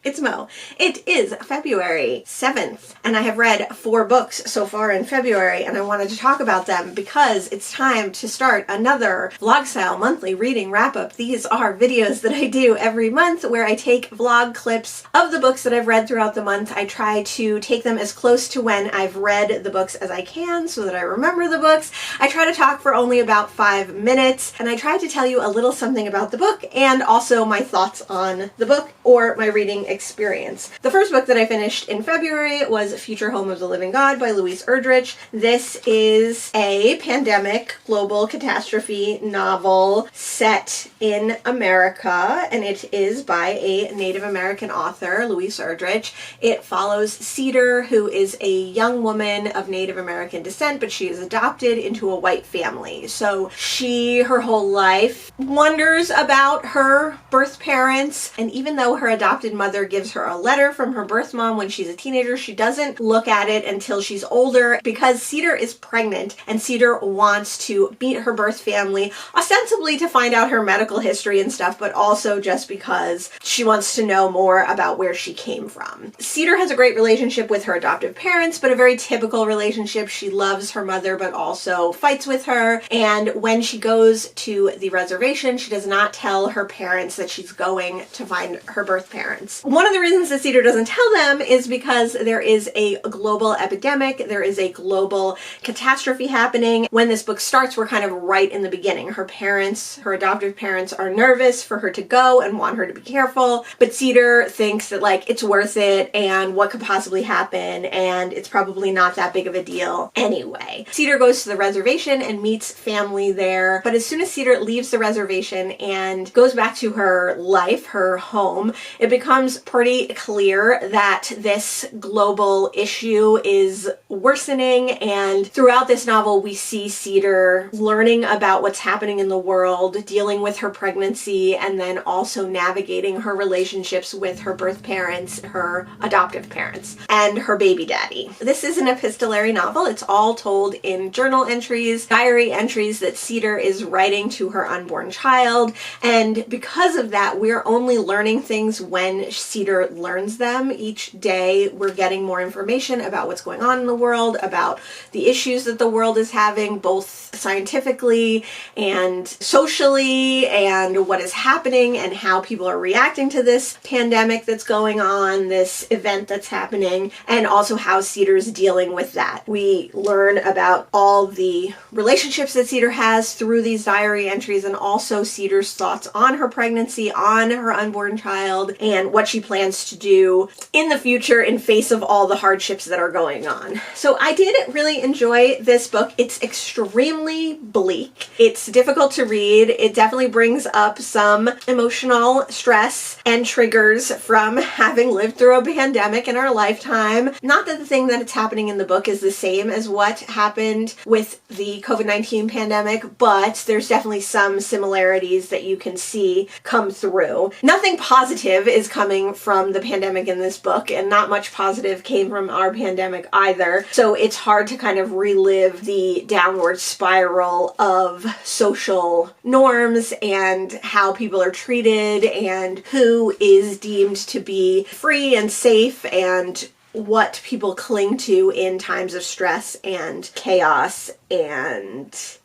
It's Mo. It is February 7th, and I have read 4 books so far in February, and I wanted to talk about them because it's time to start another vlog-style monthly reading wrap-up. These are videos that I do every month where I take vlog clips of the books that I've read throughout the month. I try to take them as close to when I've read the books as I can so that I remember the books. I try to talk for only about 5 minutes, and I try to tell you a little something about the book and also my thoughts on the book or my reading experience. The first book that I finished in February was Future Home of the Living God by Louise Erdrich. This is a pandemic global catastrophe novel set in America, and it is by a Native American author, Louise Erdrich. It follows Cedar, who is a young woman of Native American descent, but she is adopted into a white family. So she, her whole life, wonders about her birth parents, and even though her adopted mother gives her a letter from her birth mom when she's a teenager, she doesn't look at it until she's older because Cedar is pregnant and Cedar wants to meet her birth family, ostensibly to find out her medical history and stuff, but also just because she wants to know more about where she came from. Cedar has a great relationship with her adoptive parents, but a very typical relationship. She loves her mother but also fights with her, and when she goes to the reservation, she does not tell her parents that she's going to find her birth parents. One of the reasons that Cedar doesn't tell them is because there is a global epidemic, there is a global catastrophe happening. When this book starts, we're kind of right in the beginning. Her parents, her adoptive parents, are nervous for her to go and want her to be careful, but Cedar thinks that like it's worth it and what could possibly happen and it's probably not that big of a deal anyway. Cedar goes to the reservation and meets family there, but as soon as Cedar leaves the reservation and goes back to her life, her home, it becomes pretty clear that this global issue is worsening, and throughout this novel we see Cedar learning about what's happening in the world, dealing with her pregnancy, and then also navigating her relationships with her birth parents, her adoptive parents, and her baby daddy. This is an epistolary novel. It's all told in journal entries, diary entries that Cedar is writing to her unborn child, and because of that, we're only learning things when Cedar learns them. Each day we're getting more information about what's going on in the world, about the issues that the world is having, both scientifically and socially, and what is happening and how people are reacting to this pandemic that's going on, this event that's happening, and also how Cedar's dealing with that. We learn about all the relationships that Cedar has through these diary entries, and also Cedar's thoughts on her pregnancy, on her unborn child, and what she plans to do in the future in face of all the hardships that are going on. So I did really enjoy this book. It's extremely bleak. It's difficult to read. It definitely brings up some emotional stress and triggers from having lived through a pandemic in our lifetime. Not that the thing that's happening in the book is the same as what happened with the COVID-19 pandemic, but there's definitely some similarities that you can see come through. Nothing positive is coming from the pandemic in this book, and not much positive came from our pandemic either. So it's hard to kind of relive the downward spiral of social norms and how people are treated and who is deemed to be free and safe and what people cling to in times of stress and chaos and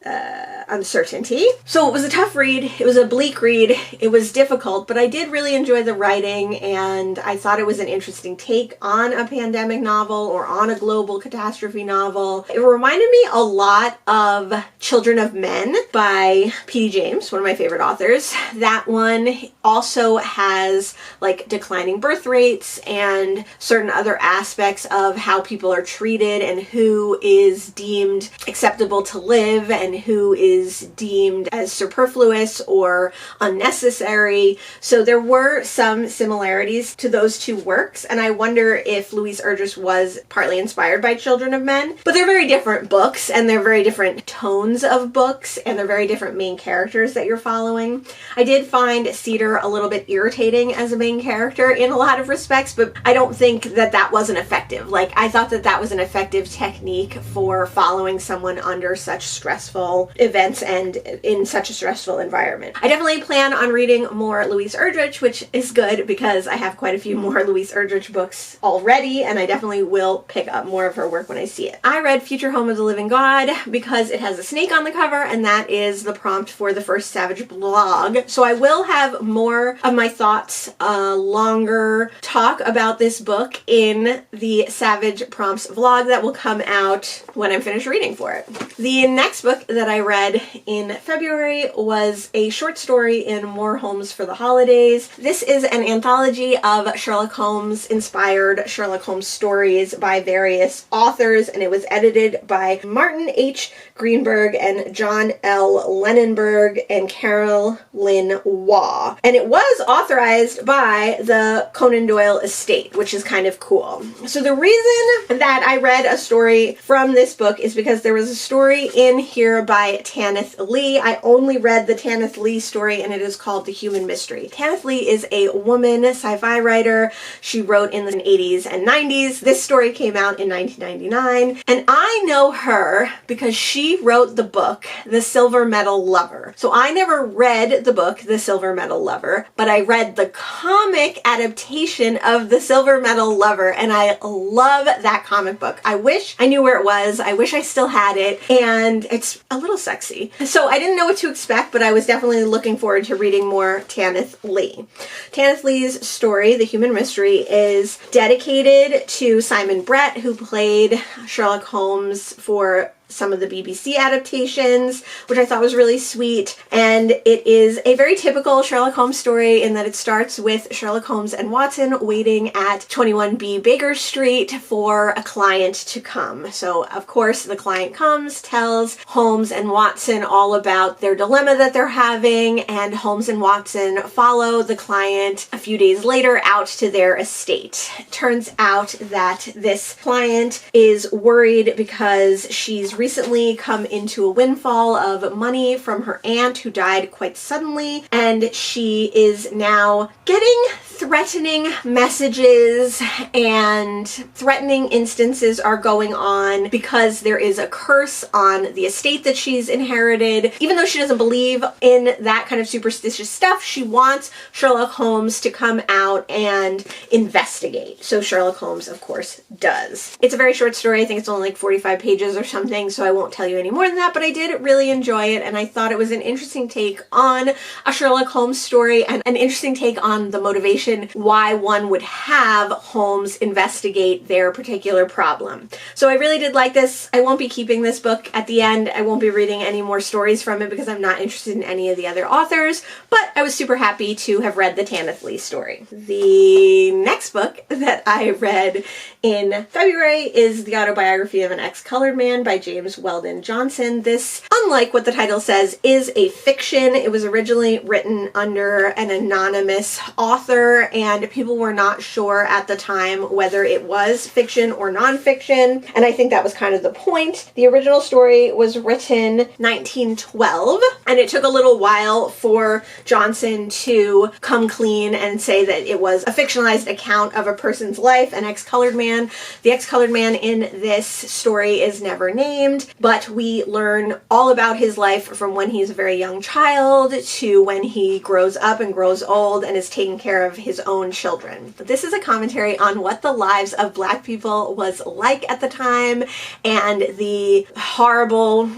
uncertainty. So it was a tough read. It was a bleak read. It was difficult, but I did really enjoy the writing, and I thought it was an interesting take on a pandemic novel or on a global catastrophe novel. It reminded me a lot of Children of Men by P.D. James, one of my favorite authors. That one also has like declining birth rates and certain other aspects of how people are treated and who is deemed acceptable to live and who is deemed as superfluous or unnecessary. So there were some similarities to those two works, and I wonder if Louise Erdrich was partly inspired by Children of Men. But they're very different books, and they're very different tones of books, and they're very different main characters that you're following. I did find Cedar a little bit irritating as a main character in a lot of respects, but I don't think that that wasn't effective. Like, I thought that that was an effective technique for following someone under such stressful events and in such a stressful environment. I definitely plan on reading more Louise Erdrich, which is good because I have quite a few more Louise Erdrich books already, and I definitely will pick up more of her work when I see it. I read Future Home of the Living God because it has a snake on the cover, and that is the prompt for the first Savage blog. So I will have more of my thoughts, longer talk about this book in the Savage Prompts vlog that will come out when I'm finished reading for it. The next book that I read in February was a short story in More Holmes for the Holidays. This is an anthology of Sherlock Holmes inspired Sherlock Holmes stories by various authors, and it was edited by Martin H. Greenberg and John L. Lennonberg and Carol Lynn Waugh. And it was authorized by the Conan Doyle estate, which is kind of cool. So the reason that I read a story from this book is because there was a story in here by Tanith Lee. I only read the Tanith Lee story, and it is called The Human Mystery. Tanith Lee is a woman sci-fi writer. She wrote in the 80s and 90s. This story came out in 1999, and I know her because she wrote the book The Silver Medal Lover. So I never read the book The Silver Medal Lover, but I read the comic adaptation of The Silver Medal Lover, and I love that comic book. I wish I knew where it was. I wish I still had it, and it's a little sexy. So I didn't know what to expect, but I was definitely looking forward to reading more Tanith Lee. Tanith Lee's story, The Human Mystery, is dedicated to Simon Brett, who played Sherlock Holmes for some of the BBC adaptations, which I thought was really sweet. And it is a very typical Sherlock Holmes story in that it starts with Sherlock Holmes and Watson waiting at 21B Baker Street for a client to come. So of course the client comes, tells Holmes and Watson all about their dilemma that they're having, and Holmes and Watson follow the client a few days later out to their estate. It turns out that this client is worried because she's recently come into a windfall of money from her aunt who died quite suddenly, and she is now getting threatening messages, and threatening instances are going on because there is a curse on the estate that she's inherited. Even though she doesn't believe in that kind of superstitious stuff, she wants Sherlock Holmes to come out and investigate. So Sherlock Holmes, of course, does. It's a very short story. I think it's only like 45 pages or something, so I won't tell you any more than that, but I did really enjoy it, and I thought it was an interesting take on a Sherlock Holmes story and an interesting take on the motivation why one would have Holmes investigate their particular problem. So I really did like this. I won't be keeping this book at the end. I won't be reading any more stories from it because I'm not interested in any of the other authors, but I was super happy to have read the Tanith Lee story. The next book that I read in February is The Autobiography of an Ex-Colored Man by James Weldon Johnson. This, unlike what the title says, is a fiction. It was originally written under an anonymous author, and people were not sure at the time whether it was fiction or nonfiction, and I think that was kind of the point. The original story was written 1912, and it took a little while for Johnson to come clean and say that it was a fictionalized account of a person's life, an ex-colored man. The ex-colored man in this story is never named, but we learn all about his life from when he's a very young child to when he grows up and grows old and is taking care of his own children. But this is a commentary on what the lives of Black people was like at the time, and the horrible,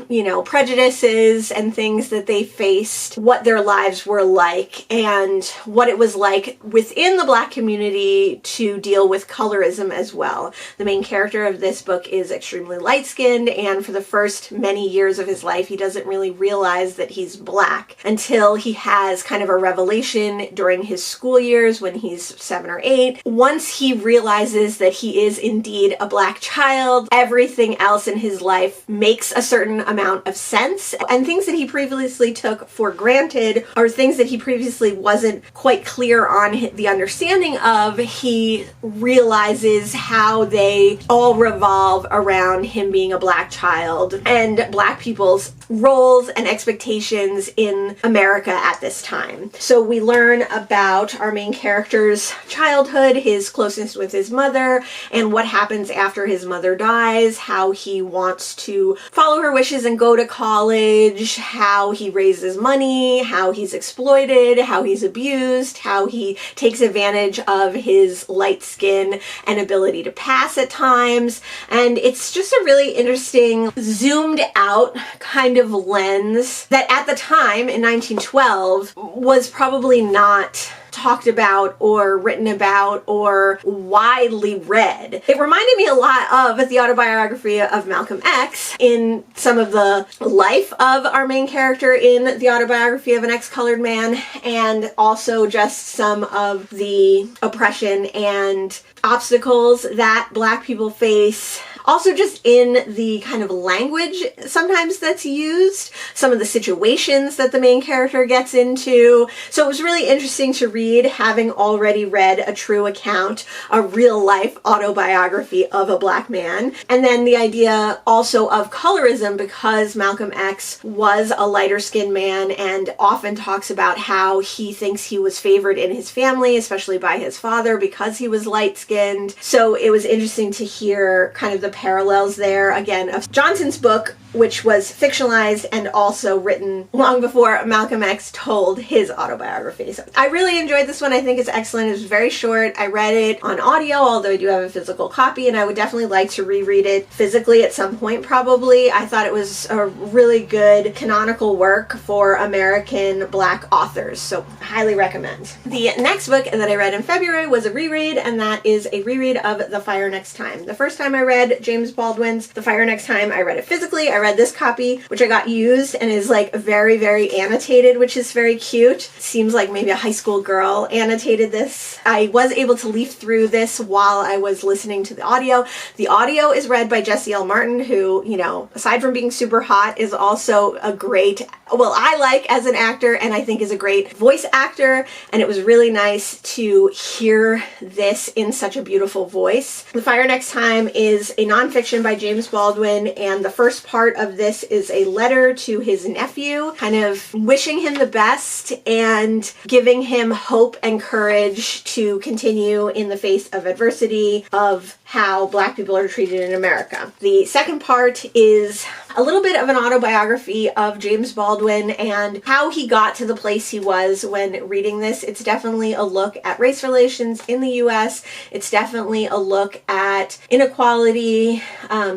prejudices and things that they faced, what their lives were like, and what it was like within the Black community to deal with colorism as well. The main character of this book is extremely light-skinned, and for the first many years of his life, he doesn't really realize that he's Black until he has kind of a revelation during his school years when he's 7 or 8. Once he realizes that he is indeed a Black child, everything else in his life makes a certain amount of sense, and things that he previously took for granted, or things that he previously wasn't quite clear on the understanding of, he realizes how they all revolve around him being a black child and black people's roles and expectations in America at this time. So we learn about our main character's childhood, his closeness with his mother, and what happens after his mother dies, how he wants to follow her wishes and go to college, how he raises money, how he's exploited, how he's abused, how he takes advantage of his light skin and ability to pass at times. And it's just a really interesting zoomed out kind of lens that at the time in 1912 was probably not talked about or written about or widely read. It reminded me a lot of the autobiography of Malcolm X in some of the life of our main character in the autobiography of an ex-colored man, and also just some of the oppression and obstacles that black people face. Also just in the kind of language sometimes that's used, some of the situations that the main character gets into. So it was really interesting to read, having already read a true account, a real life autobiography of a black man. And then the idea also of colorism, because Malcolm X was a lighter skinned man and often talks about how he thinks he was favored in his family, especially by his father, because he was light skinned. So it was interesting to hear kind of the parallels there, again, of Johnson's book, which was fictionalized and also written long before Malcolm X told his autobiography. So I really enjoyed this one. I think it's excellent. It was very short. I read it on audio, although I do have a physical copy, and I would definitely like to reread it physically at some point, probably. I thought it was a really good canonical work for American black authors, so highly recommend. The next book that I read in February was a reread, and that is a reread of The Fire Next Time. The first time I read James Baldwin's The Fire Next Time, I read it physically. I read this copy, which I got used and is like very, very annotated, which is very cute. Seems like maybe a high school girl annotated this. I was able to leaf through this while I was listening to the audio. The audio is read by Jesse L. Martin, who, you know, aside from being super hot, is also a great, well, I like as an actor, and I think is a great voice actor, and it was really nice to hear this in such a beautiful voice. The Fire Next Time is a nonfiction by James Baldwin, and the first part of this is a letter to his nephew, kind of wishing him the best and giving him hope and courage to continue in the face of adversity, of how black people are treated in America. The second part is a little bit of an autobiography of James Baldwin and how he got to the place he was when reading this. It's definitely a look at race relations in the US. It's definitely a look at inequality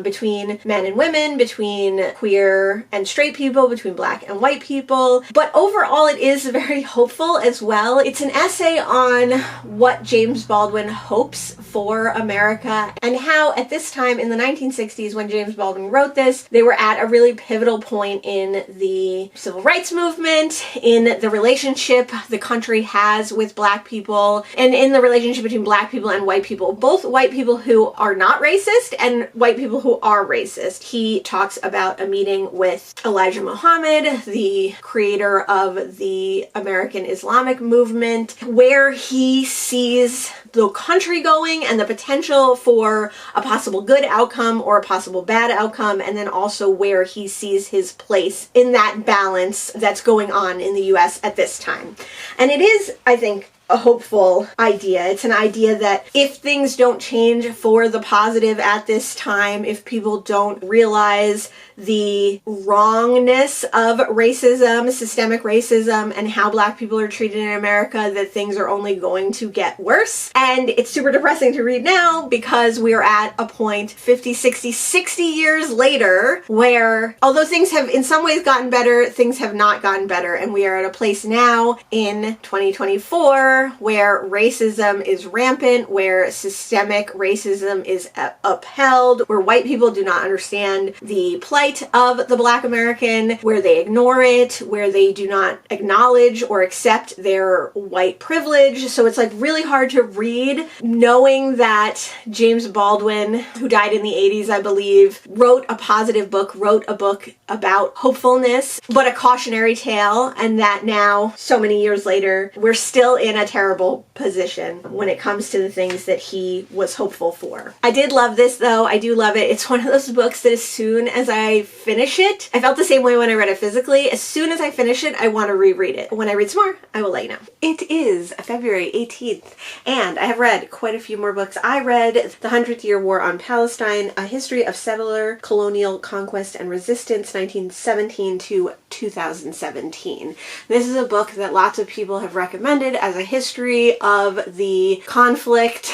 between men and women, between queer and straight people, between black and white people. But overall, it is very hopeful as well. It's an essay on what James Baldwin hopes for America and how at this time in the 1960s when James Baldwin wrote this, they were at a really pivotal point in the civil rights movement, in the relationship the country has with black people, and in the relationship between black people and white people, both white people who are not racist and white people who are racist. He talks about a meeting with Elijah Muhammad, the creator of the American Islamic movement, where he sees the country going and the potential for a possible good outcome or a possible bad outcome, and then also where he sees his place in that balance that's going on in the US at this time. And it is, I think, a hopeful idea. It's an idea that if things don't change for the positive at this time, if people don't realize the wrongness of racism, systemic racism, and how black people are treated in America, that things are only going to get worse. And it's super depressing to read now because we are at a point 50, 60, 60 years later where although things have in some ways gotten better, things have not gotten better. And we are at a place now in 2024 where racism is rampant, where systemic racism is upheld, where white people do not understand the plight of the black American, where they ignore it, where they do not acknowledge or accept their white privilege. So it's like really hard to read, knowing that James Baldwin, who died in the 80s, I believe, wrote a positive book, wrote a book about hopefulness, but a cautionary tale, and that now, so many years later, we're still in a terrible position when it comes to the things that he was hopeful for. I did love this though. I do love it. It's one of those books that as soon as I finish it, I felt the same way when I read it physically. As soon as I finish it, I want to reread it. When I read some more, I will let you know. It is February 18th, and I have read quite a few more books. I read The 100th Year War on Palestine, A History of Settler, Colonial Conquest and Resistance, 1917 to 2017. This is a book that lots of people have recommended as a history of the conflict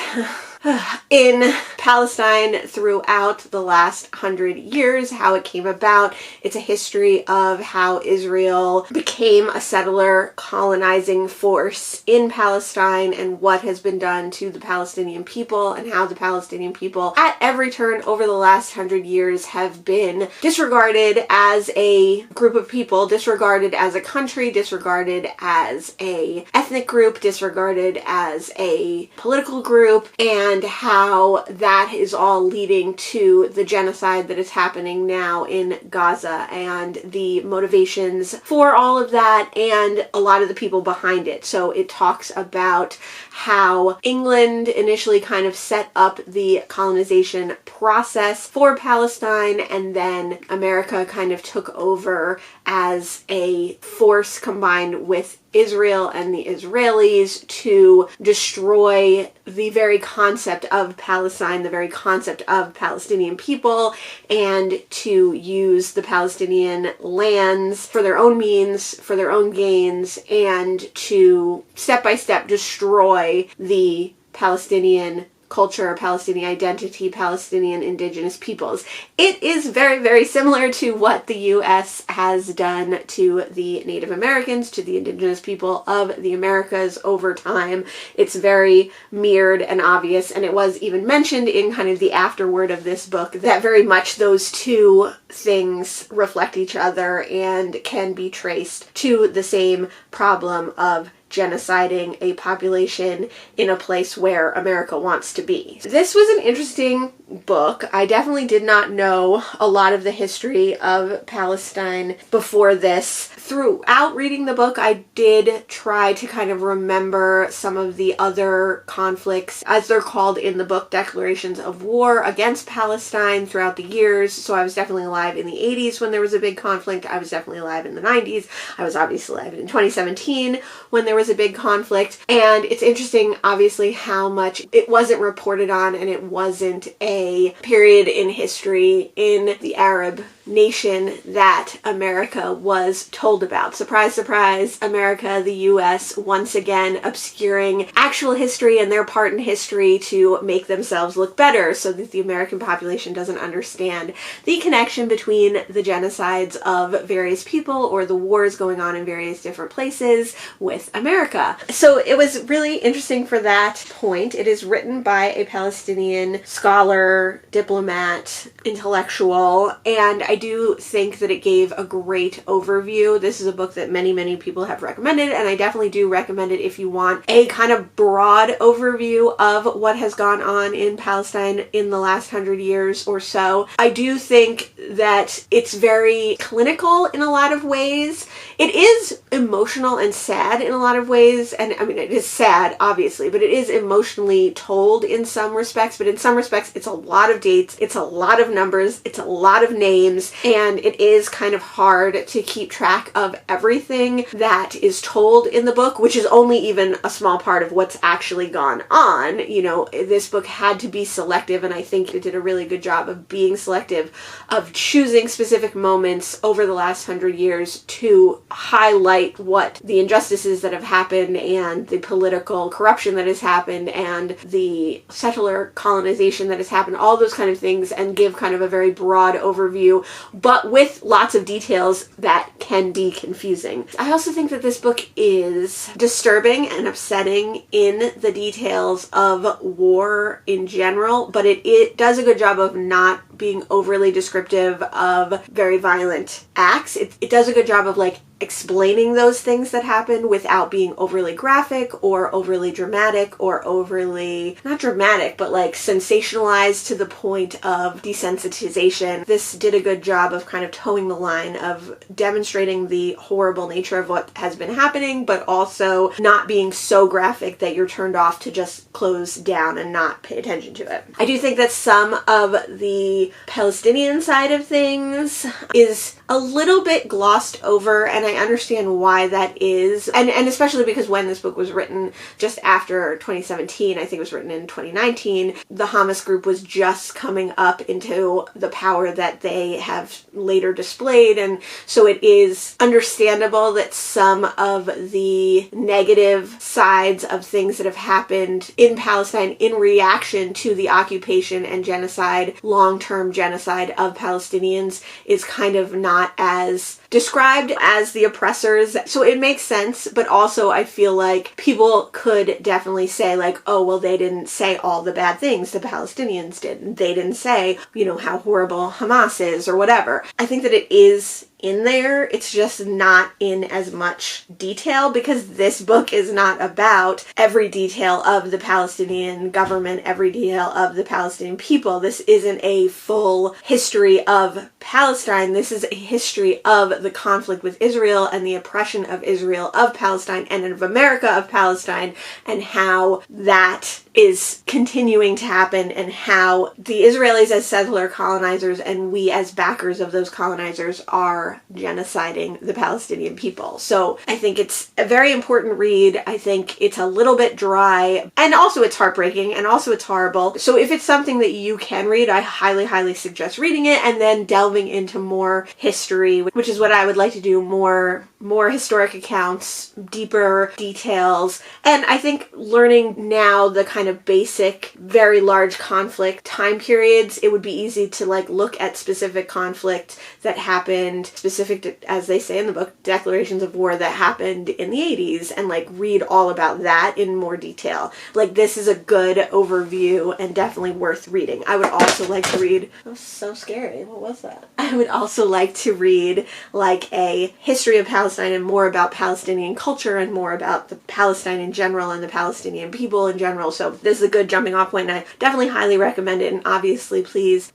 in Palestine throughout the last 100 years, how it came about. It's a history of how Israel became a settler colonizing force in Palestine and what has been done to the Palestinian people, and how the Palestinian people at every turn over the last 100 years have been disregarded as a group of people, disregarded as a country, disregarded as a ethnic group, disregarded as a political group, and how that is all leading to the genocide that is happening now in Gaza, and the motivations for all of that and a lot of the people behind it. So it talks about how England initially kind of set up the colonization process for Palestine, and then America kind of took over as a force combined with Israel and the Israelis to destroy the very concept of Palestine, the very concept of Palestinian people, and to use the Palestinian lands for their own means, for their own gains, and to step by step destroy the Palestinian culture, Palestinian identity, Palestinian indigenous peoples. It is very, very similar to what the U.S. has done to the Native Americans, to the indigenous people of the Americas over time. It's very mirrored and obvious, and it was even mentioned in kind of the afterword of this book that very much those two things reflect each other and can be traced to the same problem of genociding a population in a place where America wants to be. This was an interesting book. I definitely did not know a lot of the history of Palestine before this. Throughout reading the book, I did try to kind of remember some of the other conflicts, as they're called in the book, declarations of war against Palestine throughout the years. So I was definitely alive in the 80s when there was a big conflict. I was definitely alive in the 90s. I was obviously alive in 2017 when there was a big conflict. And it's interesting, obviously, how much it wasn't reported on, and it wasn't a period in history in the Arab nation that America was told about. Surprise, surprise, America, the US, once again obscuring actual history and their part in history to make themselves look better, so that the American population doesn't understand the connection between the genocides of various people or the wars going on in various different places with America. So it was really interesting for that point. It is written by a Palestinian scholar, diplomat, intellectual, and I do think that it gave a great overview. This is a book that many, many people have recommended, and I definitely do recommend it if you want a kind of broad overview of what has gone on in Palestine in the last 100 years or so. I do think that it's very clinical in a lot of ways. It is emotional and sad in a lot of ways, and I mean, it is sad, obviously, but it is emotionally told in some respects, but in some respects, it's a lot of dates, it's a lot of numbers, it's a lot of names, and it is kind of hard to keep track of everything that is told in the book, which is only even a small part of what's actually gone on. You know, this book had to be selective, and I think it did a really good job of being selective, of choosing specific moments over the last 100 years to highlight what the injustices that have happened and the political corruption that has happened and the settler colonization that has happened, all those kind of things, and give kind of a very broad overview, but with lots of details that can be confusing. I also think that this book is disturbing and upsetting in the details of war in general, but it does a good job of not being overly descriptive of very violent acts. It does a good job of like explaining those things that happen without being overly graphic or overly dramatic or overly, not dramatic, but like sensationalized to the point of desensitization. This did a good job of kind of towing the line of demonstrating the horrible nature of what has been happening, but also not being so graphic that you're turned off to just close down and not pay attention to it. I do think that some of the Palestinian side of things is a little bit glossed over, and I understand why that is, and especially because when this book was written just after 2017, I think it was written in 2019, the Hamas group was just coming up into the power that they have later displayed, and so it is understandable that some of the negative sides of things that have happened in Palestine in reaction to the occupation and genocide, long-term genocide of Palestinians, is kind of not as described as the oppressors. So it makes sense, but also I feel like people could definitely say like, oh, well, they didn't say all the bad things the Palestinians did. They didn't say, how horrible Hamas is or whatever. I think that it is in there. It's just not in as much detail because this book is not about every detail of the Palestinian government, every detail of the Palestinian people. This isn't a full history of Palestine. This is a history of the conflict with Israel and the oppression of Israel, of Palestine, and of America, of Palestine, and how that is continuing to happen, and how the Israelis as settler colonizers and we as backers of those colonizers are genociding the Palestinian people. So I think it's a very important read. I think it's a little bit dry, and also it's heartbreaking, and also it's horrible. So if it's something that you can read, I highly, highly suggest reading it and then delving into more history, which is what I would like to do, more historic accounts, deeper details. And I think learning now the kind of basic, very large conflict time periods, it would be easy to like look at specific conflict that happened, specific to, as they say in the book, declarations of war that happened in the 80s, and like read all about that in more detail. Like this is a good overview and definitely worth reading. I would also like to read, that was so scary, what was that? I would also like to read like a history of Palestine and more about Palestinian culture and more about the Palestine in general and the Palestinian people in general. So this is a good jumping off point, and I definitely highly recommend it. And obviously, please,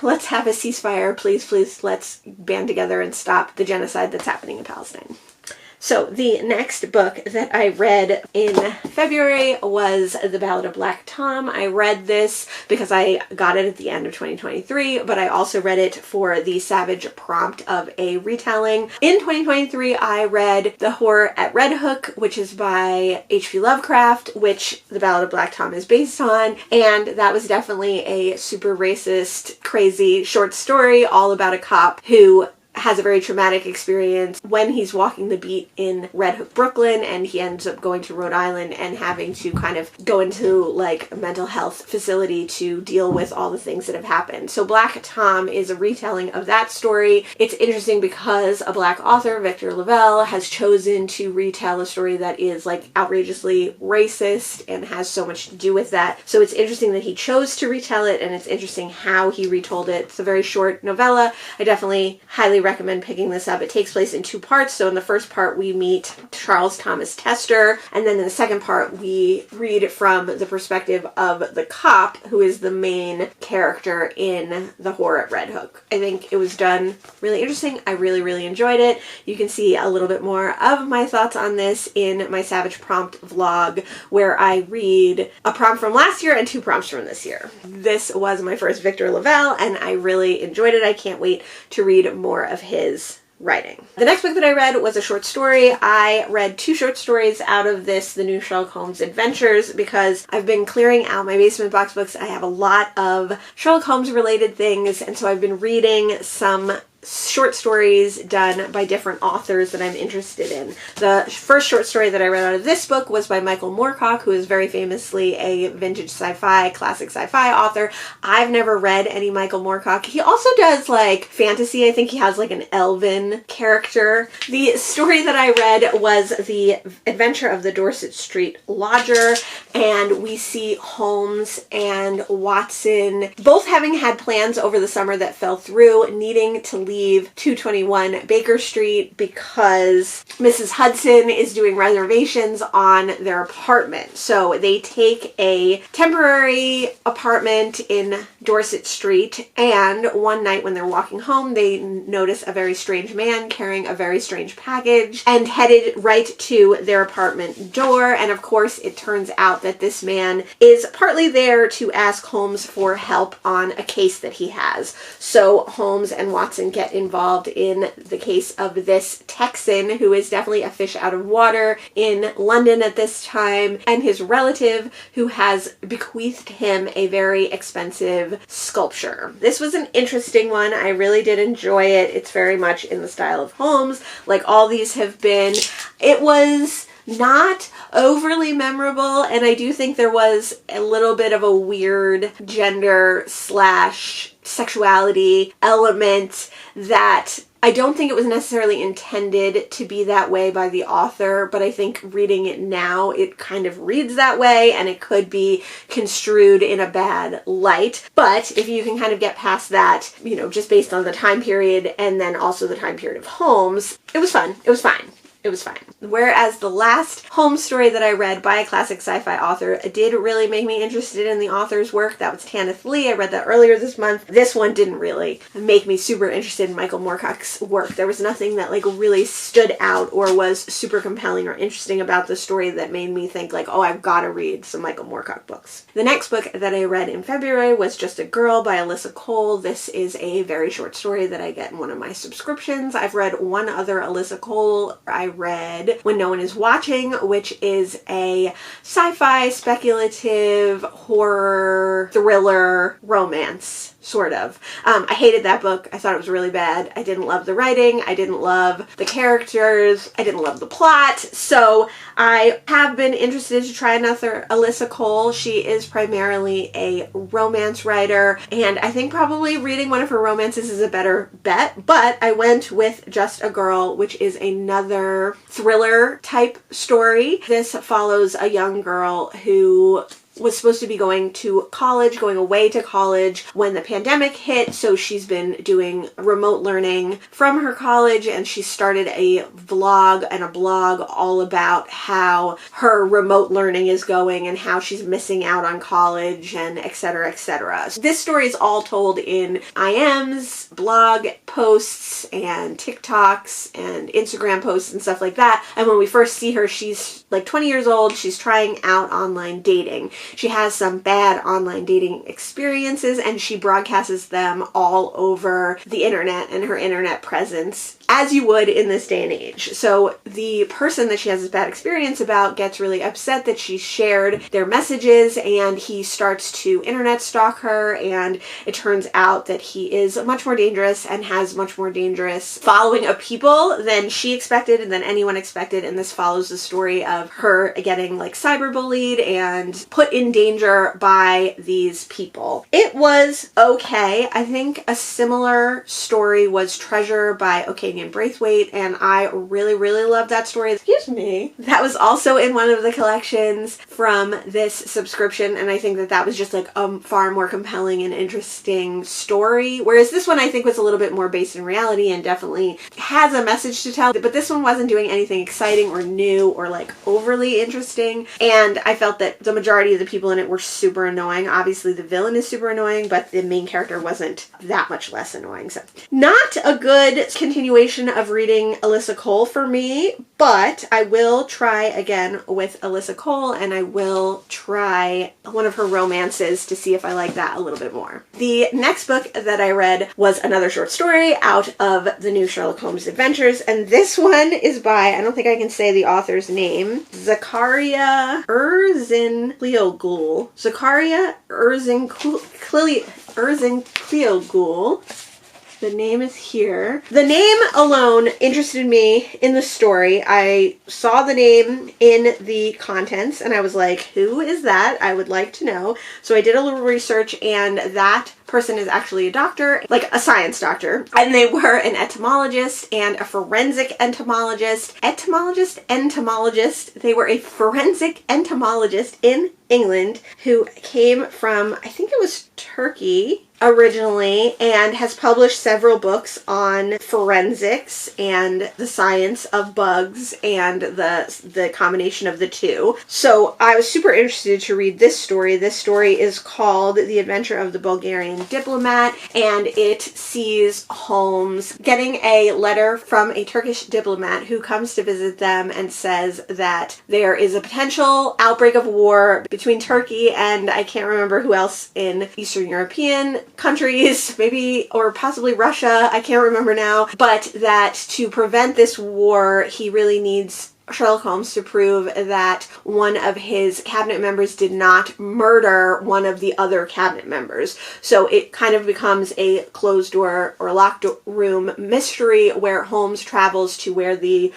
let's have a ceasefire. Please, let's band together and stop the genocide that's happening in Palestine. So the next book that I read in February was The Ballad of Black Tom. I read this because I got it at the end of 2023, but I also read it for the Savage prompt of a retelling. In 2023, I read The Horror at Red Hook, which is by H.P. Lovecraft, which The Ballad of Black Tom is based on, and that was definitely a super racist, crazy short story all about a cop who has a very traumatic experience when he's walking the beat in Red Hook, Brooklyn, and he ends up going to Rhode Island and having to kind of go into like a mental health facility to deal with all the things that have happened. So Black Tom is a retelling of that story. It's interesting because a Black author, Victor Lavelle, has chosen to retell a story that is like outrageously racist and has so much to do with that. So it's interesting that he chose to retell it, and it's interesting how he retold it. It's a very short novella. I definitely highly recommend picking this up. It takes place in two parts. So in the first part, we meet Charles Thomas Tester, and then in the second part, we read from the perspective of the cop, who is the main character in The Horror at Red Hook. I think it was done really interesting. I really, really enjoyed it. You can see a little bit more of my thoughts on this in my Savage Prompt vlog, where I read a prompt from last year and two prompts from this year. This was my first Victor Lavelle, and I really enjoyed it. I can't wait to read more of his writing. The next book that I read was a short story. I read two short stories out of this, The New Sherlock Holmes Adventures, because I've been clearing out my basement box books. I have a lot of Sherlock Holmes related things, and so I've been reading some short stories done by different authors that I'm interested in. The first short story that I read out of this book was by Michael Moorcock, who is very famously a vintage sci-fi, classic sci-fi author. I've never read any Michael Moorcock. He also does like fantasy. I think he has like an elven character. The story that I read was The Adventure of the Dorset Street Lodger, and we see Holmes and Watson both having had plans over the summer that fell through, needing to leave leave 221 Baker Street because Mrs. Hudson is doing reservations on their apartment. So they take a temporary apartment in Dorset Street, and one night when they're walking home, they notice a very strange man carrying a very strange package and headed right to their apartment door. And of course, it turns out that this man is partly there to ask Holmes for help on a case that he has. So Holmes and Watson get involved in the case of this Texan who is definitely a fish out of water in London at this time, and his relative who has bequeathed him a very expensive sculpture. This was an interesting one. I really did enjoy it. It's very much in the style of Holmes, like all these have been. It was not overly memorable, and I do think there was a little bit of a weird gender / sexuality element that I don't think it was necessarily intended to be that way by the author, but I think reading it now, it kind of reads that way, and it could be construed in a bad light. But if you can kind of get past that, you know, just based on the time period and then also the time period of Holmes, it was fun. It was fine. It was fine. Whereas the last Holmes story that I read by a classic sci-fi author did really make me interested in the author's work. That was Tanith Lee. I read that earlier this month. This one didn't really make me super interested in Michael Moorcock's work. There was nothing that like really stood out or was super compelling or interesting about the story that made me think like, oh, I've got to read some Michael Moorcock books. The next book that I read in February was Just a Girl by Alyssa Cole. This is a very short story that I get in one of my subscriptions. I've read one other Alyssa Cole. I read When No One Is Watching, which is a sci-fi, speculative, horror, thriller, romance, sort of. I hated that book. I thought it was really bad. I didn't love the writing. I didn't love the characters. I didn't love the plot. So I have been interested to try another Alyssa Cole. She is primarily a romance writer, and I think probably reading one of her romances is a better bet, but I went with Just a Girl, which is another thriller type story. This follows a young girl who was supposed to be going to college, going away to college when the pandemic hit, so she's been doing remote learning from her college, and she started a vlog and a blog all about how her remote learning is going and how she's missing out on college and etc, etc. So this story is all told in IMs, blog posts, and TikToks and Instagram posts and stuff like that. And when we first see her, she's like 20 years old. She's trying out online dating. She has some bad online dating experiences, and she broadcasts them all over the internet and her internet presence, as you would in this day and age. So the person that she has this bad experience about gets really upset that she shared their messages, and he starts to internet stalk her, and it turns out that he is much more dangerous and has much more dangerous following of people than she expected and than anyone expected. And this follows the story of her getting like cyberbullied and put in danger by these people. It was okay. I think a similar story was Treasure by Ocanian Braithwaite, and I really, really loved that story. Excuse me. That was also in one of the collections from this subscription, and I think that that was just like a far more compelling and interesting story, whereas this one I think was a little bit more based in reality and definitely has a message to tell, but this one wasn't doing anything exciting or new or like overly interesting, and I felt that the majority of the people in it were super annoying. Obviously the villain is super annoying, but the main character wasn't that much less annoying. So not a good continuation of reading Alyssa Cole for me, but I will try again with Alyssa Cole, and I will try one of her romances to see if I like that a little bit more. The next book that I read was another short story out of the new Sherlock Holmes adventures, and this one is by, I don't think I can say the author's name, Zakaria Erzin-Cleogul. Zakaria Erzin-Cleogul. The name is here. The name alone interested me in the story. I saw the name in the contents and I was like, who is that? I would like to know. So I did a little research, and that person is actually a doctor, like a science doctor, and they were an etymologist and a forensic entomologist. Entomologist. They were a forensic entomologist in England who came from, I think it was Turkey, originally and has published several books on forensics and the science of bugs and the combination of the two. So I was super interested to read this story. This story is called The Adventure of the Bulgarian Diplomat, and it sees Holmes getting a letter from a Turkish diplomat who comes to visit them and says that there is a potential outbreak of war between Turkey and I can't remember who else in Eastern European countries, maybe, or possibly Russia, I can't remember now, but that to prevent this war, he really needs Sherlock Holmes to prove that one of his cabinet members did not murder one of the other cabinet members. So it kind of becomes a closed door or locked room mystery where Holmes travels to where the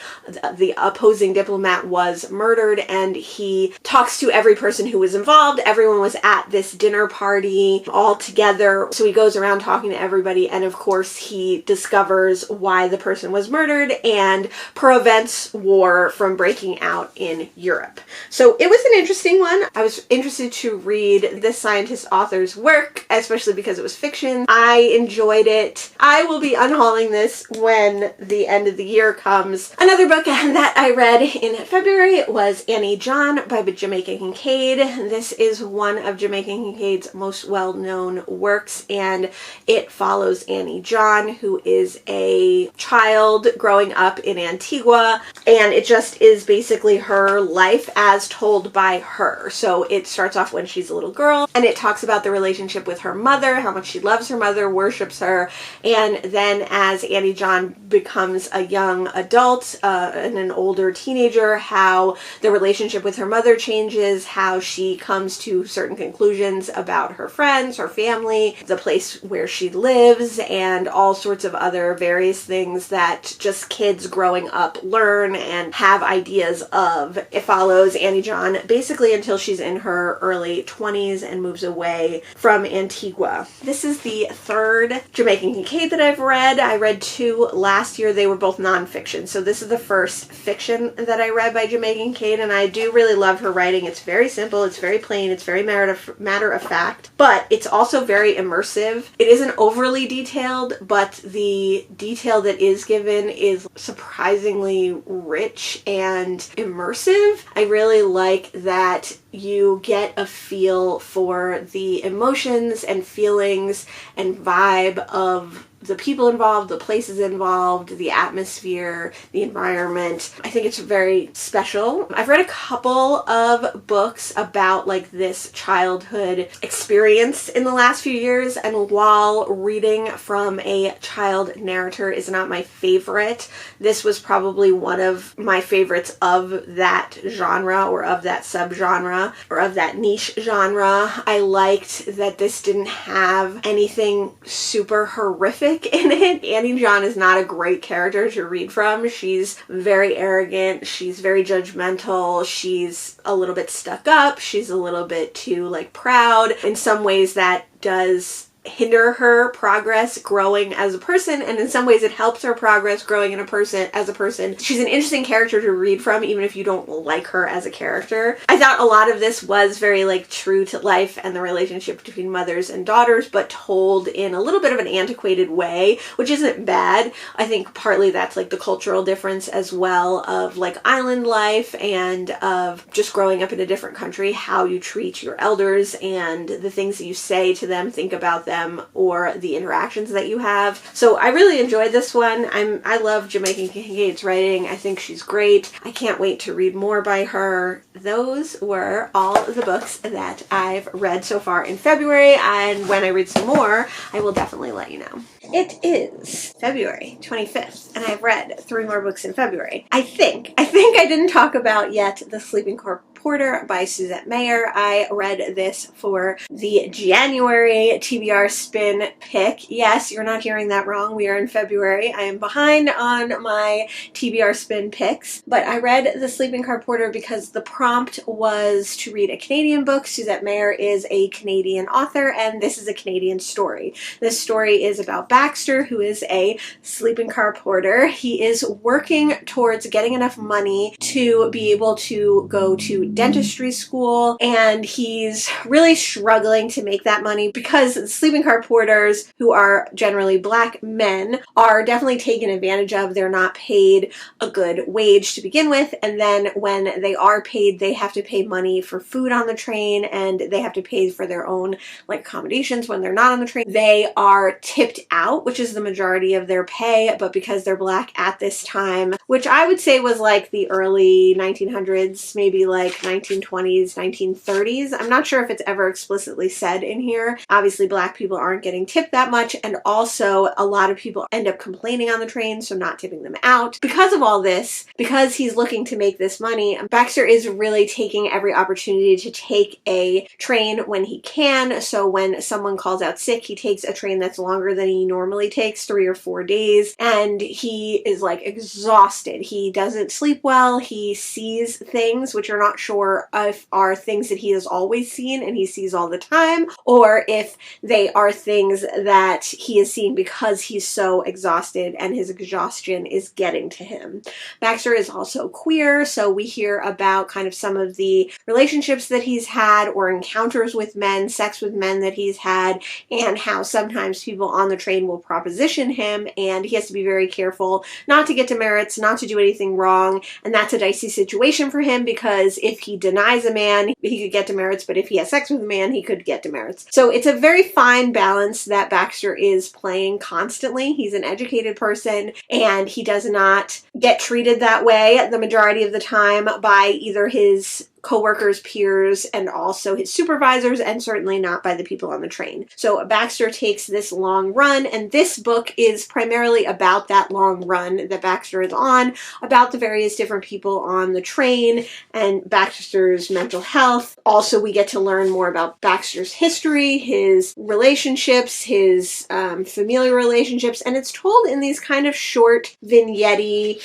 opposing diplomat was murdered, and he talks to every person who was involved. Everyone was at this dinner party all together. So he goes around talking to everybody, and of course he discovers why the person was murdered and prevents war from breaking out in Europe. So it was an interesting one. I was interested to read this scientist author's work, especially because it was fiction. I enjoyed it. I will be unhauling this when the end of the year comes. Another book that I read in February was Annie John by Jamaica Kincaid. This is one of Jamaica Kincaid's most well-known works, and it follows Annie John, who is a child growing up in Antigua, and it just is basically her life as told by her. So it starts off when she's a little girl, and it talks about the relationship with her mother, how much she loves her mother, worships her, and then as Annie John becomes a young adult and an older teenager, how the relationship with her mother changes, how she comes to certain conclusions about her friends, her family, the place where she lives, and all sorts of other various things that just kids growing up learn and have ideas of. It follows Annie John basically until she's in her early 20s and moves away from Antigua. This is the third Jamaican Kincaid that I've read. I read two last year. They were both nonfiction. So this is the first fiction that I read by Jamaican Kincaid, and I do really love her writing. It's very simple, it's very plain, it's very matter of fact, but it's also very immersive. It isn't overly detailed, but the detail that is given is surprisingly rich and immersive. I really like that you get a feel for the emotions and feelings and vibe of the people involved, the places involved, the atmosphere, the environment. I think it's very special. I've read a couple of books about like this childhood experience in the last few years, and while reading from a child narrator is not my favorite, this was probably one of my favorites of that genre or of that subgenre or of that niche genre. I liked that this didn't have anything super horrific in it. Annie John is not a great character to read from. She's very arrogant, she's very judgmental, she's a little bit stuck up, she's a little bit too like proud. In some ways that does hinder her progress growing as a person, and in some ways it helps her progress growing as a person. She's an interesting character to read from even if you don't like her as a character. I thought a lot of this was very like true to life and the relationship between mothers and daughters, but told in a little bit of an antiquated way, which isn't bad. I think partly that's like the cultural difference as well of like island life and of just growing up in a different country, how you treat your elders and the things that you say to them, think about them, or the interactions that you have. So I really enjoyed this one. I love Jamaican Kincaid's writing. I think she's great. I can't wait to read more by her. Those were all of the books that I've read so far in February, and when I read some more, I will definitely let you know. It is February 25th, and I've read 3 more books in February. I think I didn't talk about yet The Sleeping Porter by Suzette Mayer. I read this for the January TBR Spin pick. Yes, you're not hearing that wrong. We are in February. I am behind on my TBR Spin picks, but I read The Sleeping Car Porter because the prompt was to read a Canadian book. Suzette Mayer is a Canadian author, and this is a Canadian story. This story is about Baxter, who is a sleeping car porter. He is working towards getting enough money to be able to go to dentistry school, and he's really struggling to make that money because sleeping car porters, who are generally black men, are definitely taken advantage of. They're not paid a good wage to begin with, and then when they are paid, they have to pay money for food on the train, and they have to pay for their own like accommodations when they're not on the train. They are tipped out, which is the majority of their pay, but because they're black at this time, which I would say was like the early 1900s, maybe like 1920s, 1930s. I'm not sure if it's ever explicitly said in here. Obviously, black people aren't getting tipped that much, and also a lot of people end up complaining on the train, so not tipping them out. Because of all this, because he's looking to make this money, Baxter is really taking every opportunity to take a train when he can. So when someone calls out sick, he takes a train that's longer than he normally takes, 3 or 4 days, and he is like exhausted. He doesn't sleep well. He sees things which are not sure if are things that he has always seen and he sees all the time, or if they are things that he has seen because he's so exhausted and his exhaustion is getting to him. Baxter is also queer, so we hear about kind of some of the relationships that he's had or encounters with men, sex with men that he's had, and how sometimes people on the train will proposition him, and he has to be very careful not to get demerits, not to do anything wrong, and that's a dicey situation for him because if he denies a man, he could get demerits, but if he has sex with a man, he could get demerits. So it's a very fine balance that Baxter is playing constantly. He's an educated person, and he does not get treated that way the majority of the time by either his co-workers, peers, and also his supervisors, and certainly not by the people on the train. So Baxter takes this long run, and this book is primarily about that long run that Baxter is on, about the various different people on the train and Baxter's mental health. Also, we get to learn more about Baxter's history, his relationships, his familial relationships, and it's told in these kind of short vignette-y,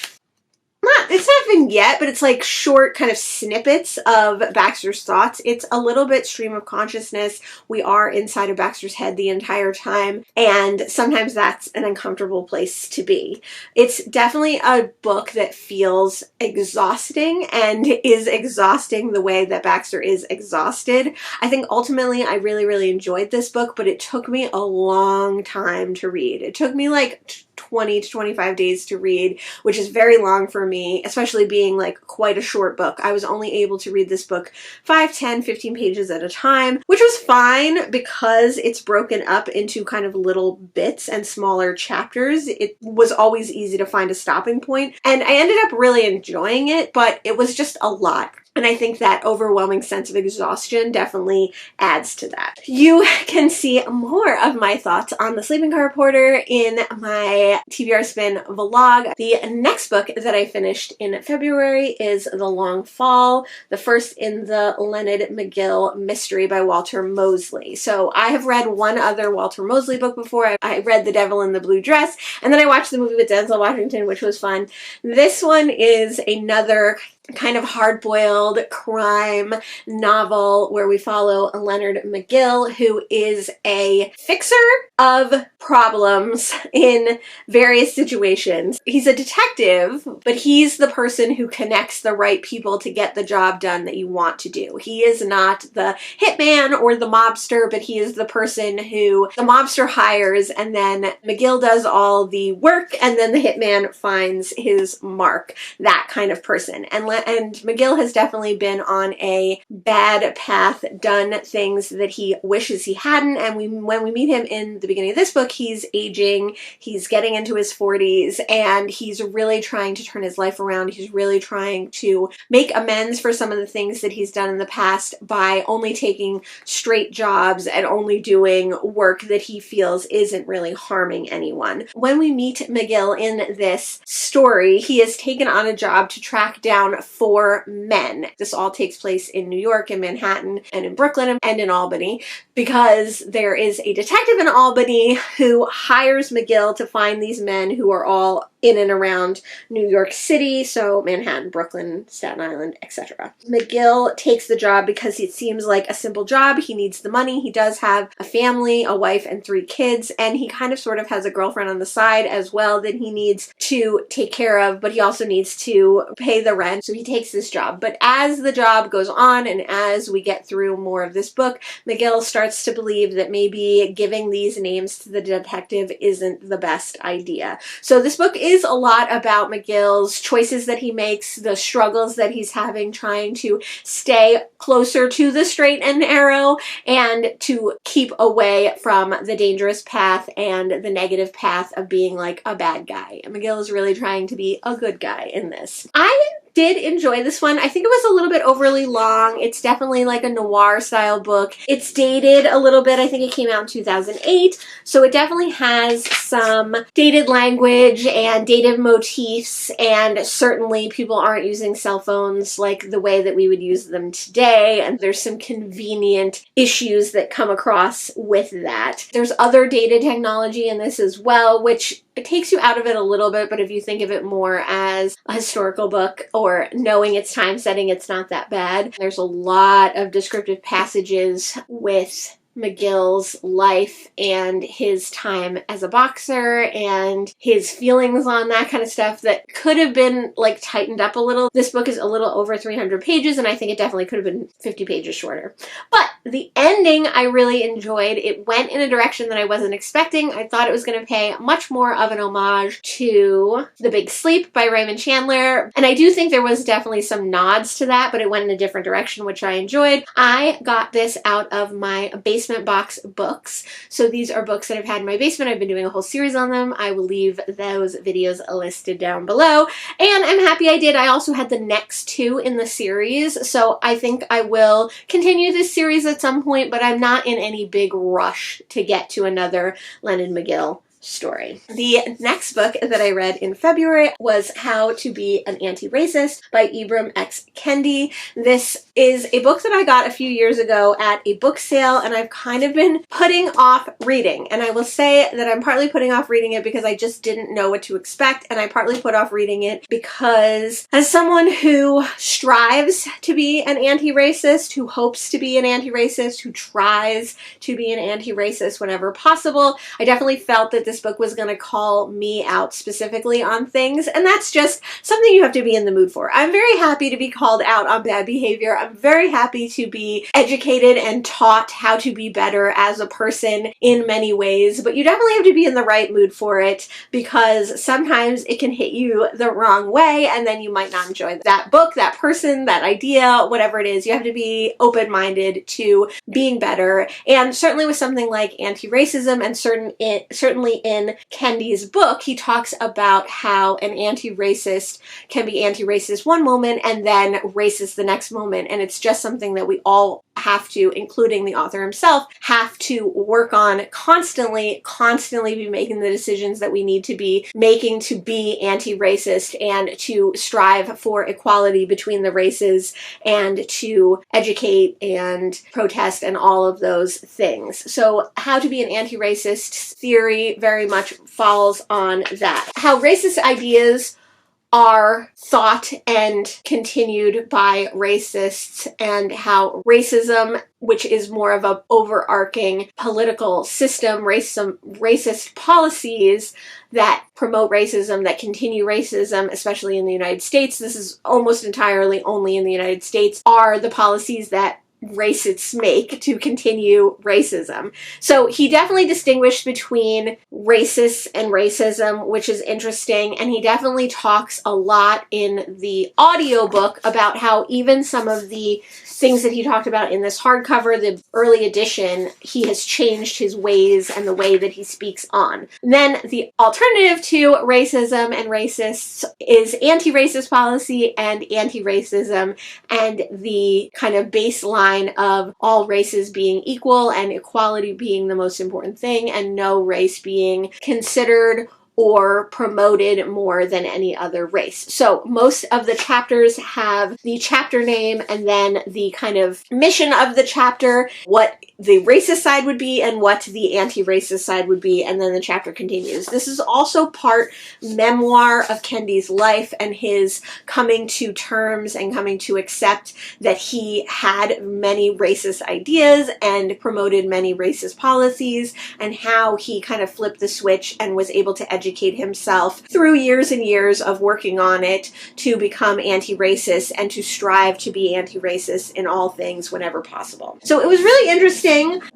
it's not vignette, but it's like short kind of snippets of Baxter's thoughts. It's a little bit stream of consciousness. We are inside of Baxter's head the entire time, and sometimes that's an uncomfortable place to be. It's definitely a book that feels exhausting and is exhausting the way that Baxter is exhausted. I think ultimately I really, really enjoyed this book, but it took me a long time to read. It took me like 20 to 25 days to read, which is very long for me, especially being like quite a short book. I was only able to read this book 5, 10, 15 pages at a time, which was fine because it's broken up into kind of little bits and smaller chapters. It was always easy to find a stopping point, and I ended up really enjoying it, but it was just a lot. And I think that overwhelming sense of exhaustion definitely adds to that. You can see more of my thoughts on The Sleeping Car Porter in my TBR Spin vlog. The next book that I finished in February is The Long Fall, the first in the Leonard McGill mystery by Walter Mosley. So I have read one other Walter Mosley book before. I read The Devil in the Blue Dress, and then I watched the movie with Denzel Washington, which was fun. This one is another kind of hard-boiled crime novel where we follow Leonard McGill, who is a fixer of problems in various situations. He's a detective, but he's the person who connects the right people to get the job done that you want to do. He is not the hitman or the mobster, but he is the person who the mobster hires, and then McGill does all the work, and then the hitman finds his mark. That kind of person. And McGill has definitely been on a bad path, done things that he wishes he hadn't, and when we meet him in the beginning of this book, he's aging, he's getting into his 40s, and he's really trying to turn his life around. He's really trying to make amends for some of the things that he's done in the past by only taking straight jobs and only doing work that he feels isn't really harming anyone. When we meet McGill in this story, he has taken on a job to track down 4 men. This all takes place in New York, in Manhattan, and in Brooklyn, and in Albany, because there is a detective in Albany who hires McGill to find these men who are all in and around New York City, so Manhattan, Brooklyn, Staten Island, etc. McGill takes the job because it seems like a simple job. He needs the money. He does have a family, a wife, and 3 kids, and he kind of sort of has a girlfriend on the side as well that he needs to take care of, but he also needs to pay the rent, so he takes this job. But as the job goes on and as we get through more of this book, McGill starts to believe that maybe giving these names to the detective isn't the best idea. So this book is a lot about McGill's choices that he makes, the struggles that he's having trying to stay closer to the straight and narrow and to keep away from the dangerous path and the negative path of being like a bad guy. And McGill is really trying to be a good guy in this. I did enjoy this one. I think it was a little bit overly long. It's definitely like a noir style book. It's dated a little bit. I think it came out in 2008. So it definitely has some dated language and dated motifs, and certainly people aren't using cell phones like the way that we would use them today, and there's some convenient issues that come across with that. There's other dated technology in this as well, which it takes you out of it a little bit, but if you think of it more as a historical book or knowing its time setting, it's not that bad. There's a lot of descriptive passages with McGill's life and his time as a boxer and his feelings on that kind of stuff that could have been like tightened up a little. This book is a little over 300 pages, and I think it definitely could have been 50 pages shorter. But the ending I really enjoyed. It went in a direction that I wasn't expecting. I thought it was going to pay much more of an homage to The Big Sleep by Raymond Chandler, and I do think there was definitely some nods to that, but it went in a different direction, which I enjoyed. I got this out of my basement box books. So these are books that I've had in my basement. I've been doing a whole series on them. I will leave those videos listed down below. And I'm happy I did. I also had the next 2 in the series. So I think I will continue this series at some point, but I'm not in any big rush to get to another Leonard McGill story. The next book that I read in February was How to Be an Anti-Racist by Ibram X. Kendi. This is a book that I got a few years ago at a book sale, and I've kind of been putting off reading. And I will say that I'm partly putting off reading it because I just didn't know what to expect, and I partly put off reading it because as someone who strives to be an anti-racist, who hopes to be an anti-racist, who tries to be an anti-racist whenever possible, I definitely felt that this book was going to call me out specifically on things, and that's just something you have to be in the mood for. I'm very happy to be called out on bad behavior. I'm very happy to be educated and taught how to be better as a person in many ways, but you definitely have to be in the right mood for it, because sometimes it can hit you the wrong way and then you might not enjoy that book, that person, that idea, whatever it is. You have to be open-minded to being better, and certainly with something like anti-racism, and certainly in Kendi's book, he talks about how an anti-racist can be anti-racist one moment and then racist the next moment, and it's just something that we all have to, including the author himself, have to work on constantly be making the decisions that we need to be making to be anti-racist and to strive for equality between the races and to educate and protest and all of those things. So How to Be an Anti-Racist theory very much falls on that. How racist ideas are thought and continued by racists, and how racism, which is more of an overarching political system, racist policies that promote racism, that continue racism, especially in the United States, this is almost entirely only in the United States, are the policies that racists make to continue racism. So he definitely distinguished between racists and racism, which is interesting, and he definitely talks a lot in the audiobook about how even some of the things that he talked about in this hardcover, the early edition, he has changed his ways and the way that he speaks on. And then the alternative to racism and racists is anti-racist policy and anti-racism, and the kind of baseline of all races being equal and equality being the most important thing, and no race being considered or promoted more than any other race. So most of the chapters have the chapter name and then the kind of mission of the chapter, what the racist side would be and what the anti-racist side would be, and then the chapter continues. This is also part memoir of Kendi's life and his coming to terms and coming to accept that he had many racist ideas and promoted many racist policies, and how he kind of flipped the switch and was able to educate himself through years and years of working on it to become anti-racist and to strive to be anti-racist in all things whenever possible. So it was really interesting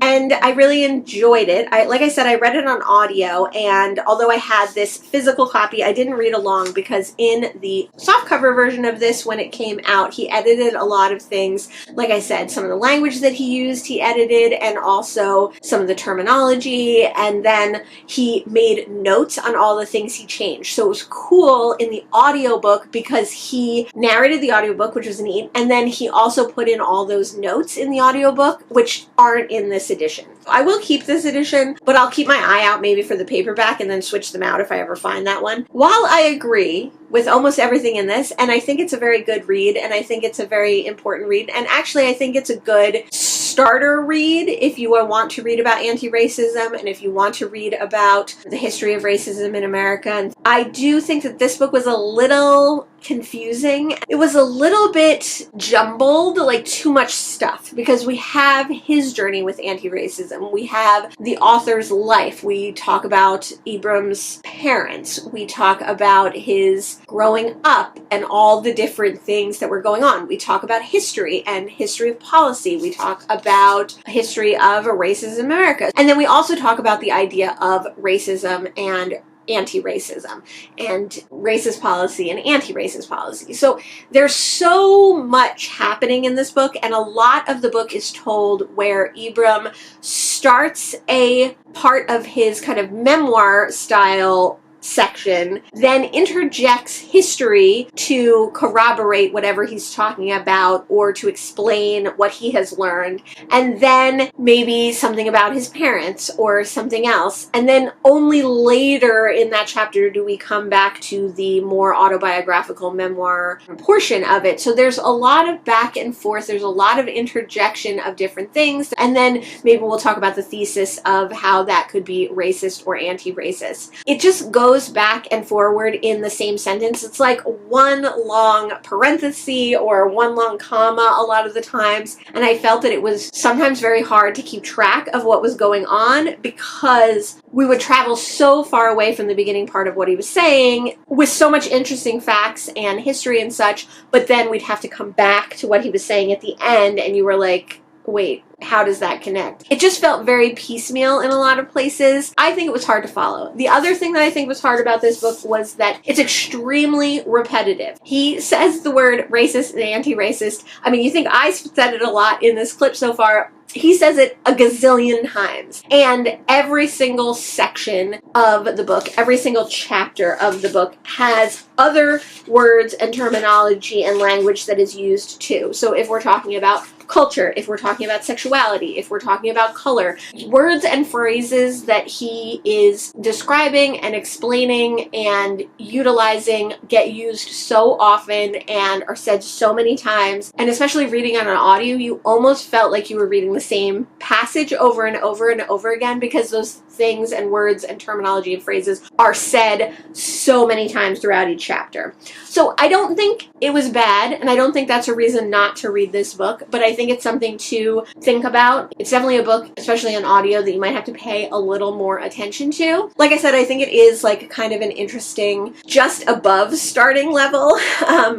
and I really enjoyed it. Like I said, I read it on audio, and although I had this physical copy, I didn't read along because in the softcover version of this, when it came out, he edited a lot of things. Like I said, some of the language that he used, he edited, and also some of the terminology, and then he made notes on all the things he changed. So it was cool in the audiobook because he narrated the audiobook, which was neat, and then he also put in all those notes in the audiobook, which aren't in this edition. I will keep this edition, but I'll keep my eye out maybe for the paperback and then switch them out if I ever find that one. While I agree with almost everything in this, and I think it's a very good read, and I think it's a very important read, and actually I think it's a good starter read if you want to read about anti-racism and if you want to read about the history of racism in America. And I do think that this book was a little confusing. It was a little bit jumbled, like too much stuff, because we have his journey with anti-racism. We have the author's life. We talk about Ibram's parents. We talk about his growing up and all the different things that were going on. We talk about history and history of policy. We talk about history of racism in America. And then we also talk about the idea of racism and anti-racism and racist policy and anti-racist policy. So there's so much happening in this book, and a lot of the book is told where Ibram starts a part of his kind of memoir style section, then interjects history to corroborate whatever he's talking about or to explain what he has learned, and then maybe something about his parents or something else. And then only later in that chapter do we come back to the more autobiographical memoir portion of it. So there's a lot of back and forth. There's a lot of interjection of different things. And then maybe we'll talk about the thesis of how that could be racist or anti-racist. It just goes back and forward in the same sentence. It's like one long parenthesis or one long comma a lot of the times, and I felt that it was sometimes very hard to keep track of what was going on because we would travel so far away from the beginning part of what he was saying with so much interesting facts and history and such, but then we'd have to come back to what he was saying at the end, and you were like, wait, how does that connect? It just felt very piecemeal in a lot of places. I think it was hard to follow. The other thing that I think was hard about this book was that it's extremely repetitive. He says the word racist and anti-racist. I mean, you think I said it a lot in this clip so far. He says it a gazillion times. And every single section of the book, every single chapter of the book has other words and terminology and language that is used too. So if we're talking about culture, if we're talking about sexuality, if we're talking about color, words and phrases that he is describing and explaining and utilizing get used so often and are said so many times. And especially reading on an audio, you almost felt like you were reading the same passage over and over and over again because those things and words and terminology and phrases are said so many times throughout each chapter. So I don't think it was bad, and I don't think that's a reason not to read this book, but I think it's something to think about. It's definitely a book, especially on audio, that you might have to pay a little more attention to. Like I said, I think it is like kind of an interesting, just above starting level.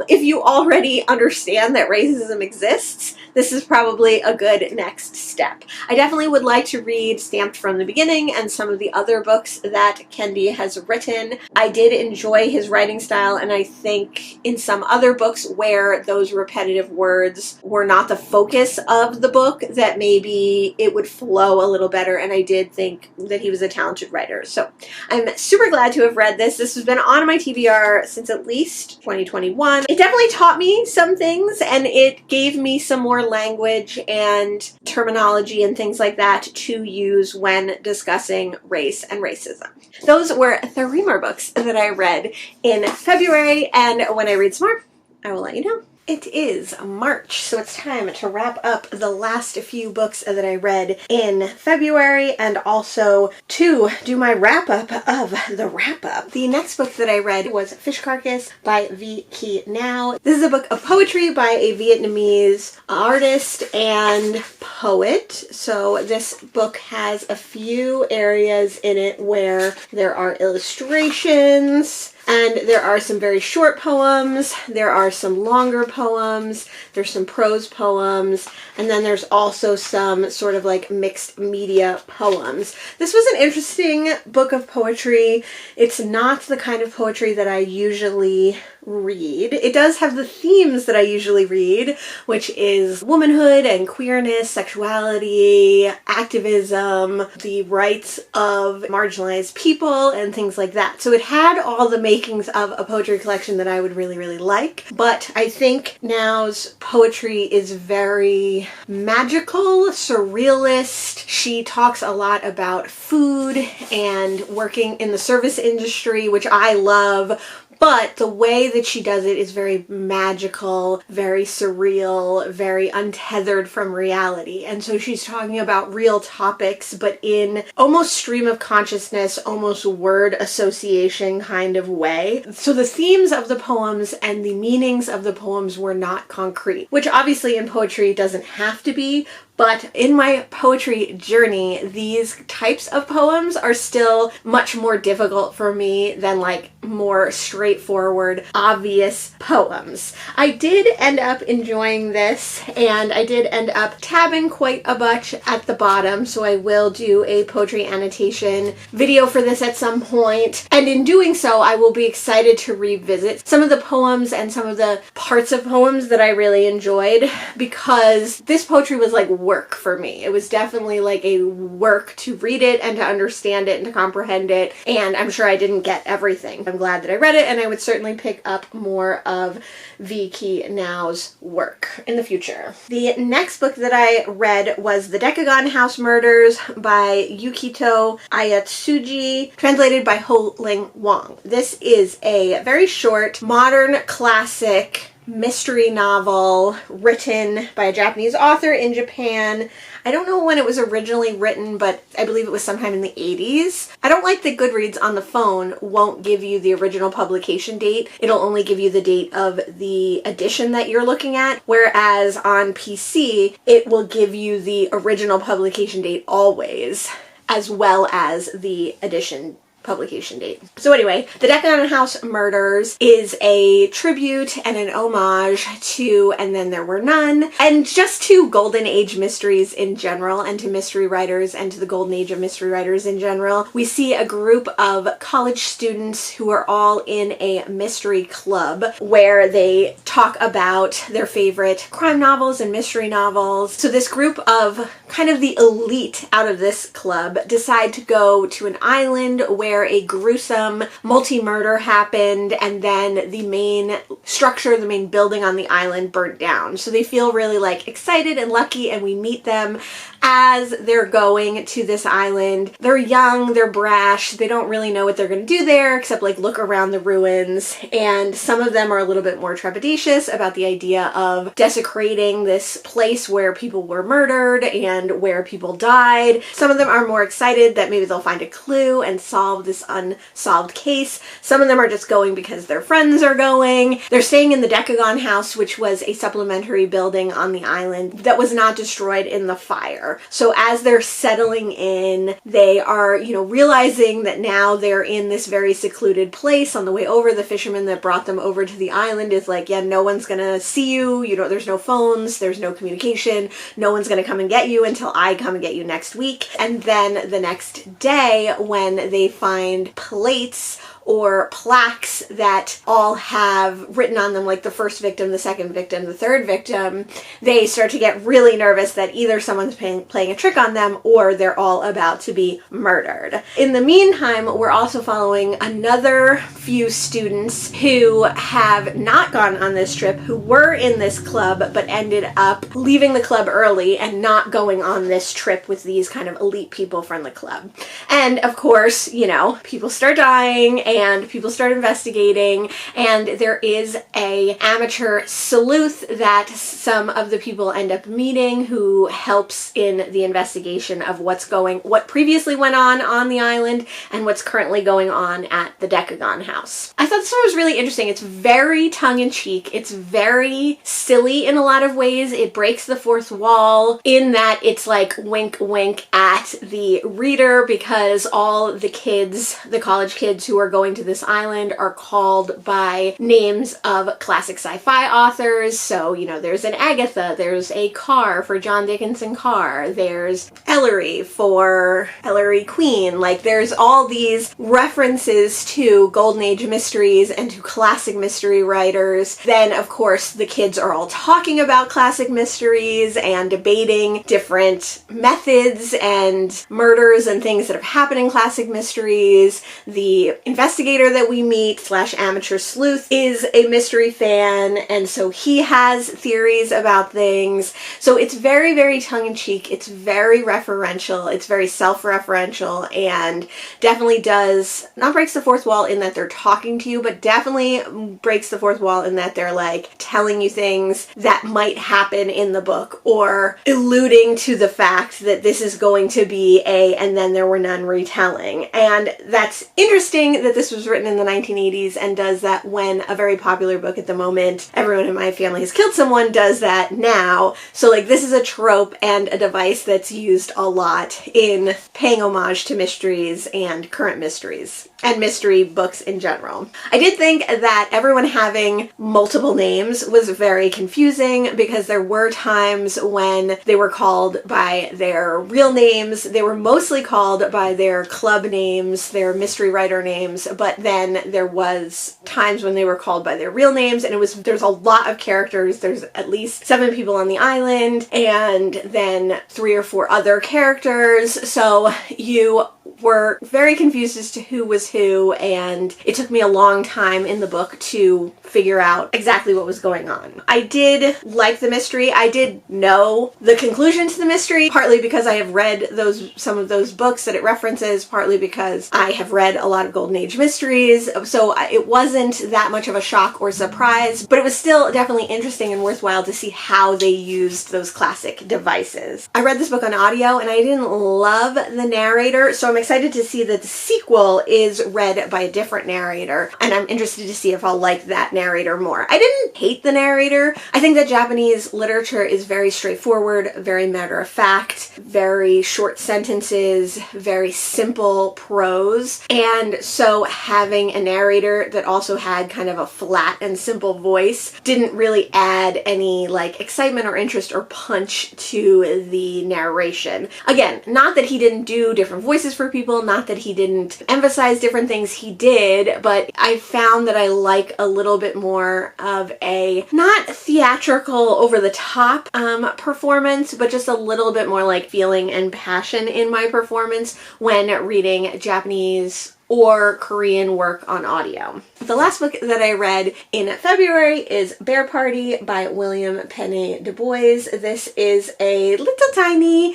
If you already understand that racism exists, this is probably a good next step. I definitely would like to read Stamped from the Beginning and some of the other books that Kendi has written. I did enjoy his writing style, and I think in some other books where those repetitive words were not the focus of the book, that maybe it would flow a little better, and I did think that he was a talented writer. So I'm super glad to have read this. This has been on my TBR since at least 2021. It definitely taught me some things, and it gave me some more more language and terminology and things like that to use when discussing race and racism. Those were 3 more books that I read in February, and when I read some more, I will let you know. It is March, so it's time to wrap up the last few books that I read in February and also to do my wrap-up of the wrap-up. The next book that I read was Fish Carcass by V. Ki Now. This is a book of poetry by a Vietnamese artist and poet. So this book has a few areas in it where there are illustrations, and there are some very short poems, there are some longer poems, there's some prose poems, and then there's also some sort of like mixed media poems. This was an interesting book of poetry. It's not the kind of poetry that I usually read. It does have the themes that I usually read, which is womanhood and queerness, sexuality, activism, the rights of marginalized people, and things like that. So it had all the makings of a poetry collection that I would really, really like. But I think Now's poetry is very magical, surrealist. She talks a lot about food and working in the service industry, which I love. But the way that she does it is very magical, very surreal, very untethered from reality. And so she's talking about real topics, but in almost stream of consciousness, almost word association kind of way. So the themes of the poems and the meanings of the poems were not concrete, which obviously in poetry doesn't have to be. But in my poetry journey, these types of poems are still much more difficult for me than like more straightforward, obvious poems. I did end up enjoying this, and I did end up tabbing quite a bunch at the bottom, so I will do a poetry annotation video for this at some point. And in doing so, I will be excited to revisit some of the poems and some of the parts of poems that I really enjoyed, because this poetry was like work for me. It was definitely like a work to read it and to understand it and to comprehend it, and I'm sure I didn't get everything. I'm glad that I read it, and I would certainly pick up more of V. Ki Now's work in the future. The next book that I read was The Decagon House Murders by Yukito Ayatsuji, translated by Ho Ling Wong. This is a very short, modern, classic mystery novel written by a Japanese author in Japan. I don't know when it was originally written, but I believe it was sometime in the 80s. I don't like that Goodreads on the phone won't give you the original publication date. It'll only give you the date of the edition that you're looking at, whereas on PC, it will give you the original publication date always, as well as the edition publication date. So anyway, The Decagon House Murders is a tribute and an homage to And Then There Were None, and just to Golden Age mysteries in general, and to mystery writers, and to the Golden Age of mystery writers in general. We see a group of college students who are all in a mystery club where they talk about their favorite crime novels and mystery novels. So this group of kind of the elite out of this club decide to go to an island where a gruesome multi-murder happened, and then the main structure, the main building on the island burnt down. So they feel really like excited and lucky, and we meet them as they're going to this island. They're young, they're brash, they don't really know what they're going to do there except like look around the ruins, and some of them are a little bit more trepidatious about the idea of desecrating this place where people were murdered and where people died. Some of them are more excited that maybe they'll find a clue and solve this unsolved case. Some of them are just going because their friends are going. They're staying in the Decagon House, which was a supplementary building on the island that was not destroyed in the fire. So as they're settling in, they are, realizing that now they're in this very secluded place. On the way over, the fisherman that brought them over to the island is like, yeah, no one's gonna see you. There's no phones, there's no communication. No one's gonna come and get you until I come and get you next week. And then the next day, when they find plates or plaques that all have written on them like the first victim, the second victim, the third victim, they start to get really nervous that either someone's playing a trick on them or they're all about to be murdered. In the meantime, we're also following another few students who have not gone on this trip, who were in this club but ended up leaving the club early and not going on this trip with these kind of elite people from the club. And of course, you know, people start dying and people start investigating, and there is a amateur sleuth that some of the people end up meeting who helps in the investigation of what previously went on the island and what's currently going on at the Decagon house. I thought this one was really interesting. It's very tongue-in-cheek. It's very silly in a lot of ways. It breaks the fourth wall in that it's like wink wink at the reader, because all the kids, the college kids who are going to this island, are called by names of classic sci-fi authors. So, you know, there's an Agatha, there's a Carr for John Dickinson Carr, there's Ellery for Ellery Queen. Like, there's all these references to Golden Age mysteries and to classic mystery writers. Then, of course, the kids are all talking about classic mysteries and debating different methods and murders and things that have happened in classic mysteries. The investigator that we meet / amateur sleuth is a mystery fan, and so he has theories about things. So it's very, very tongue-in-cheek. It's very referential. It's very self-referential, and definitely does not breaks the fourth wall in that they're talking to you, but definitely breaks the fourth wall in that they're like telling you things that might happen in the book, or alluding to the fact that this is going to be a and then there were none retelling. And that's interesting that this was written in the 1980s and does that when a very popular book at the moment, Everyone in My Family Has Killed Someone, does that now. So like, this is a trope and a device that's used a lot in paying homage to mysteries and current mysteries and mystery books in general. I did think that everyone having multiple names was very confusing, because there were times when they were called by their real names. They were mostly called by their club names, their mystery writer names, but then there was times when they were called by their real names, and there's a lot of characters. There's at least 7 people on the island, and then 3 or 4 other characters. So you were very confused as to who was who, and it took me a long time in the book to figure out exactly what was going on. I did like the mystery. I did know the conclusion to the mystery, partly because I have read some of those books that it references, partly because I have read a lot of Golden Age mysteries, so it wasn't that much of a shock or surprise, but it was still definitely interesting and worthwhile to see how they used those classic devices. I read this book on audio, and I didn't love the narrator, so I'm excited to see that the sequel is read by a different narrator, and I'm interested to see if I'll like that narrator more. I didn't hate the narrator. I think that Japanese literature is very straightforward, very matter-of-fact, very short sentences, very simple prose, and so having a narrator that also had kind of a flat and simple voice didn't really add any like excitement or interest or punch to the narration. Again, not that he didn't do different voices for people, not that he didn't emphasize different things, he did, but I found that I like a little bit more of a not theatrical over-the-top performance, but just a little bit more like feeling and passion in my performance when reading Japanese or Korean work on audio. The last book that I read in February is Bear Party by William Penne Du Bois. This is a little tiny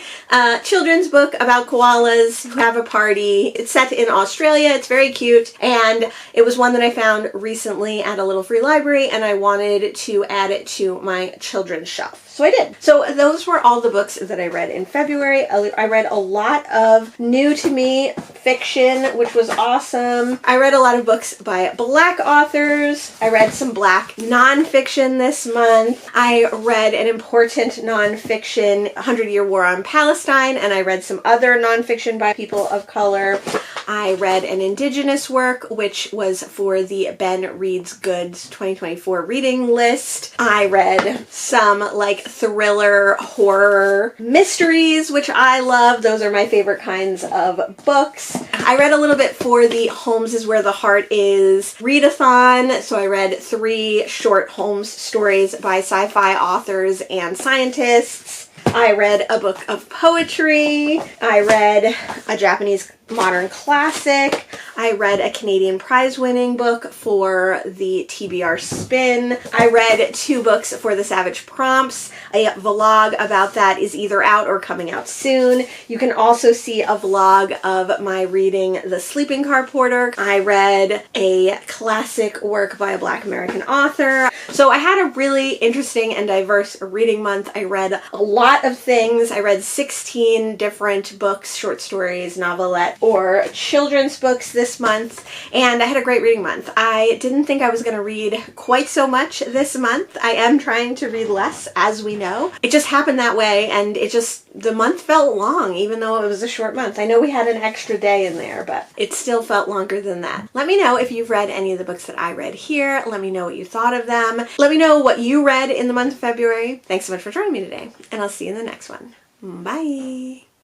children's book about koalas who have a party. It's set in Australia. It's very cute, and it was one that I found recently at a little free library, and I wanted to add it to my children's shelf. So I did. So those were all the books that I read in February. I read a lot of new to me fiction, which was awesome. I read a lot of books by Black authors. I read some Black nonfiction this month. I read an important nonfiction, 100-Year War on Palestine, and I read some other nonfiction by people of color. I read an Indigenous work, which was for the Ben Reads Goods 2024 reading list. I read some like thriller, horror, mysteries, which I love. Those are my favorite kinds of books. I read a little bit for the Holmes is Where the Heart Is readathon. So I read 3 short Holmes stories by sci-fi authors and scientists. I read a book of poetry. I read a Japanese modern classic. I read a Canadian prize-winning book for the TBR Spin. I read 2 books for the Savage Prompts. A vlog about that is either out or coming out soon. You can also see a vlog of my reading The Sleeping Car Porter. I read a classic work by a Black American author. So I had a really interesting and diverse reading month. I read a lot of things. I read 16 different books, short stories, novelette, or children's books this month, and I had a great reading month. I didn't think I was going to read quite so much this month. I am trying to read less, as we know. It just happened that way, and the month felt long, even though it was a short month. I know we had an extra day in there, but it still felt longer than that. Let me know if you've read any of the books that I read here. Let me know what you thought of them. Let me know what you read in the month of February. Thanks so much for joining me today, and I'll see you in the next one. Bye!